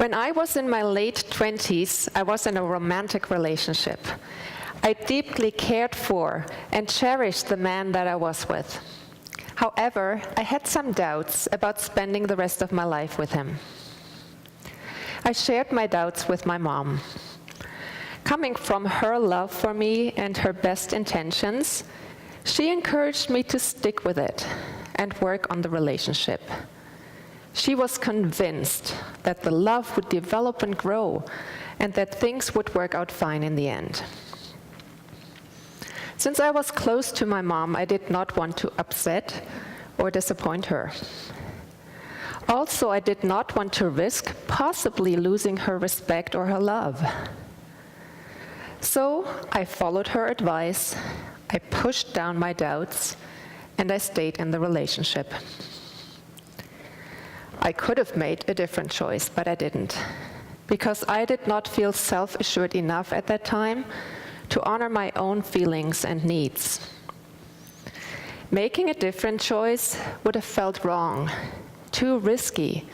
When I was in my late 20s, I was in a romantic relationship. I deeply cared for and cherished the man that I was with. However, I had some doubts about spending the rest of my life with him. I shared my doubts with my mom. Coming from her love for me and her best intentions, she encouraged me to stick with it and work on the relationship. She was convinced that the love would develop and grow and that things would work out fine in the end. Since I was close to my mom, I did not want to upset or disappoint her. Also, I did not want to risk possibly losing her respect or her love. So I followed her advice, I pushed down my doubts, and I stayed in the relationship. I could have made a different choice, but I didn't, because I did not feel self-assured enough at that time to honor my own feelings and needs. Making a different choice would have felt wrong, too risky,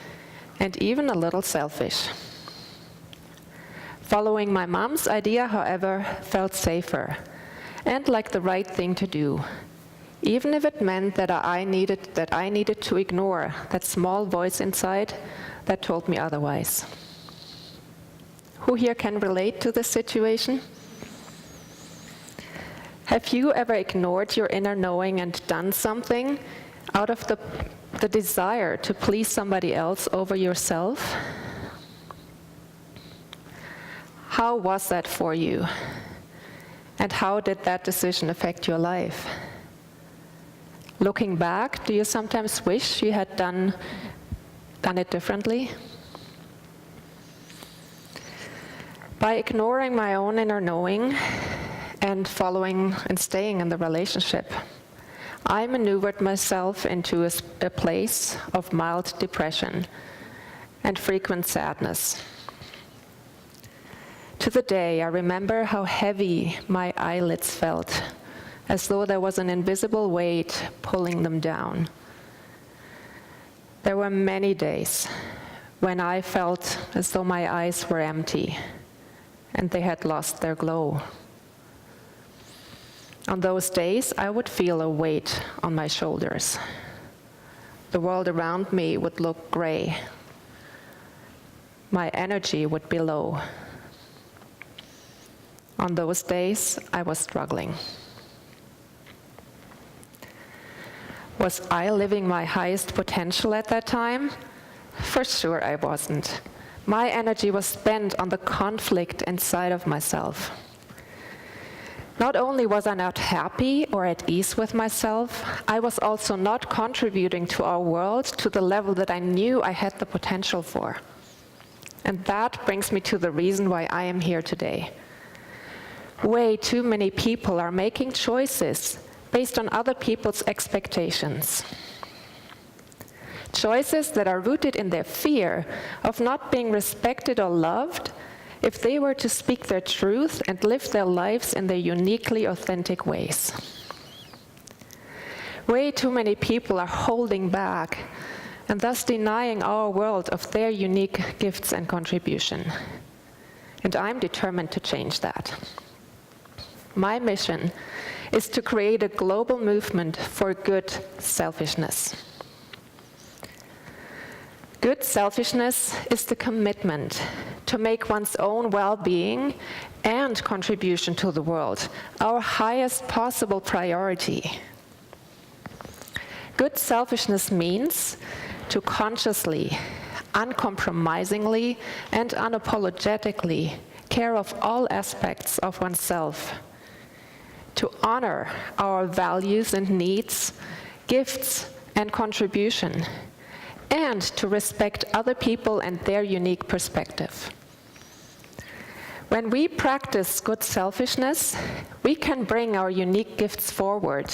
and even a little selfish. Following my mom's idea, however, felt safer and like the right thing to do, even if it meant that I needed to ignore that small voice inside that told me otherwise. Who here can relate to this situation? Have you ever ignored your inner knowing and done something out of the desire to please somebody else over yourself? How was that for you? And how did that decision affect your life? Looking back, do you sometimes wish you had done it differently? By ignoring my own inner knowing and following and staying in the relationship, I maneuvered myself into a place of mild depression and frequent sadness. To the day, I remember how heavy my eyelids felt, as though there was an invisible weight pulling them down. There were many days when I felt as though my eyes were empty and they had lost their glow. On those days, I would feel a weight on my shoulders. The world around me would look gray. My energy would be low. On those days, I was struggling. Was I living my highest potential at that time? For sure I wasn't. My energy was spent on the conflict inside of myself. Not only was I not happy or at ease with myself, I was also not contributing to our world to the level that I knew I had the potential for. And that brings me to the reason why I am here today. Way too many people are making choices based on other people's expectations. Choices that are rooted in their fear of not being respected or loved if they were to speak their truth and live their lives in their uniquely authentic ways. Way too many people are holding back and thus denying our world of their unique gifts and contribution. And I'm determined to change that. My mission is to create a global movement for good selfishness. Good selfishness is the commitment to make one's own well-being and contribution to the world our highest possible priority. Good selfishness means to consciously, uncompromisingly, and unapologetically care of all aspects of oneself, to honor our values and needs, gifts and contribution, and to respect other people and their unique perspective. When we practice good selfishness, we can bring our unique gifts forward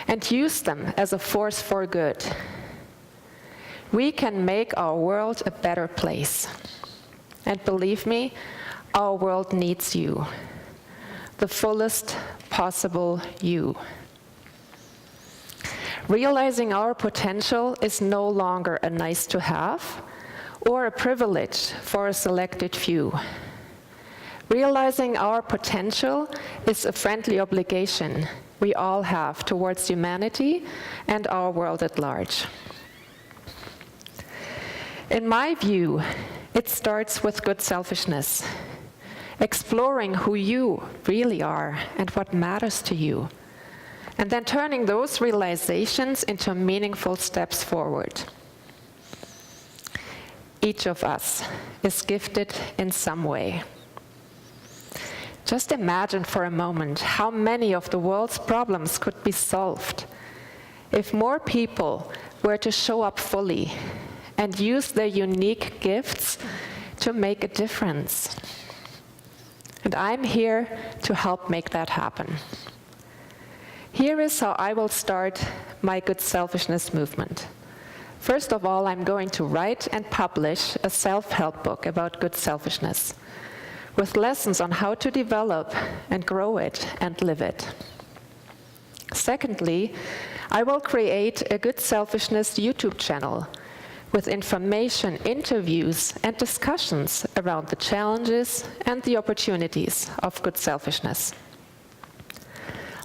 and use them as a force for good. We can make our world a better place. And believe me, our world needs you, the fullest possible you. Realizing our potential is no longer a nice to have or a privilege for a selected few. Realizing our potential is a friendly obligation we all have towards humanity and our world at large. In my view, it starts with good selfishness, exploring who you really are and what matters to you, and then turning those realizations into meaningful steps forward. Each of us is gifted in some way. Just imagine for a moment how many of the world's problems could be solved if more people were to show up fully and use their unique gifts to make a difference. And I'm here to help make that happen. Here is how I will start my Good Selfishness movement. First of all, I'm going to write and publish a self-help book about good selfishness, with lessons on how to develop and grow it and live it. Secondly, I will create a Good Selfishness YouTube channel with information, interviews, and discussions around the challenges and the opportunities of good selfishness.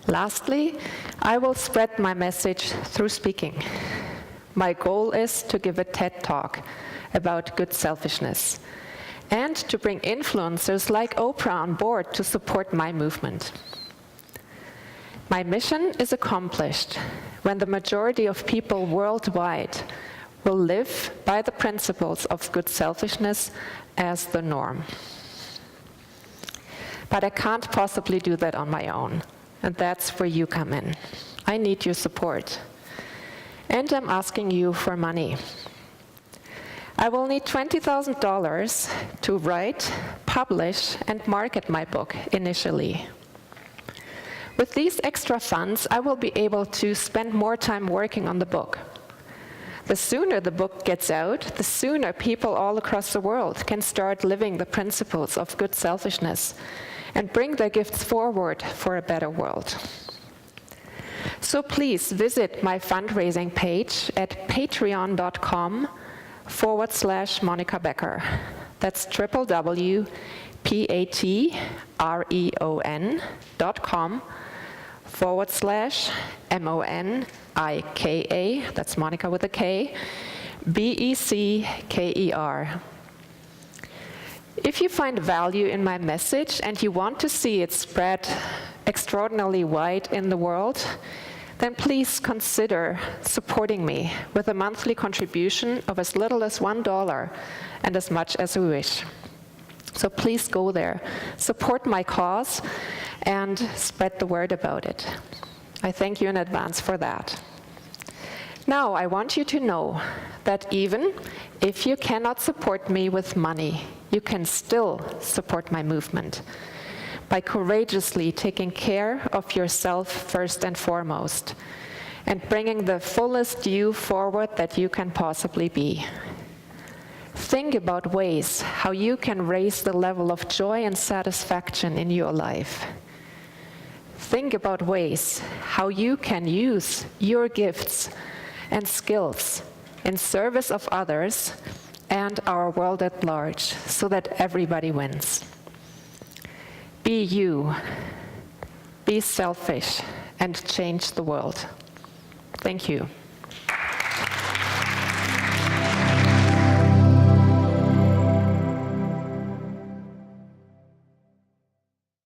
Lastly, I will spread my message through speaking. My goal is to give a TED Talk about good selfishness and to bring influencers like Oprah on board to support my movement. My mission is accomplished when the majority of people worldwide will live by the principles of good selfishness as the norm. But I can't possibly do that on my own, and that's where you come in. I need your support. And I'm asking you for money. I will need $20,000 to write, publish, and market my book initially. With these extra funds, I will be able to spend more time working on the book. The sooner the book gets out, the sooner people all across the world can start living the principles of good selfishness and bring their gifts forward for a better world. So please visit my fundraising page at patreon.com/Monika Becker. That's www.patreon.com/MONIKA, that's Monika with a K, BECKER. If you find value in my message and you want to see it spread extraordinarily wide in the world, then please consider supporting me with a monthly contribution of as little as $1 and as much as you wish. So please go there, support my cause, and spread the word about it. I thank you in advance for that. Now, I want you to know that even if you cannot support me with money, you can still support my movement by courageously taking care of yourself first and foremost, and bringing the fullest you forward that you can possibly be. Think about ways how you can raise the level of joy and satisfaction in your life. Think about ways how you can use your gifts and skills in service of others and our world at large so that everybody wins. Be you, be selfish, and change the world. Thank you.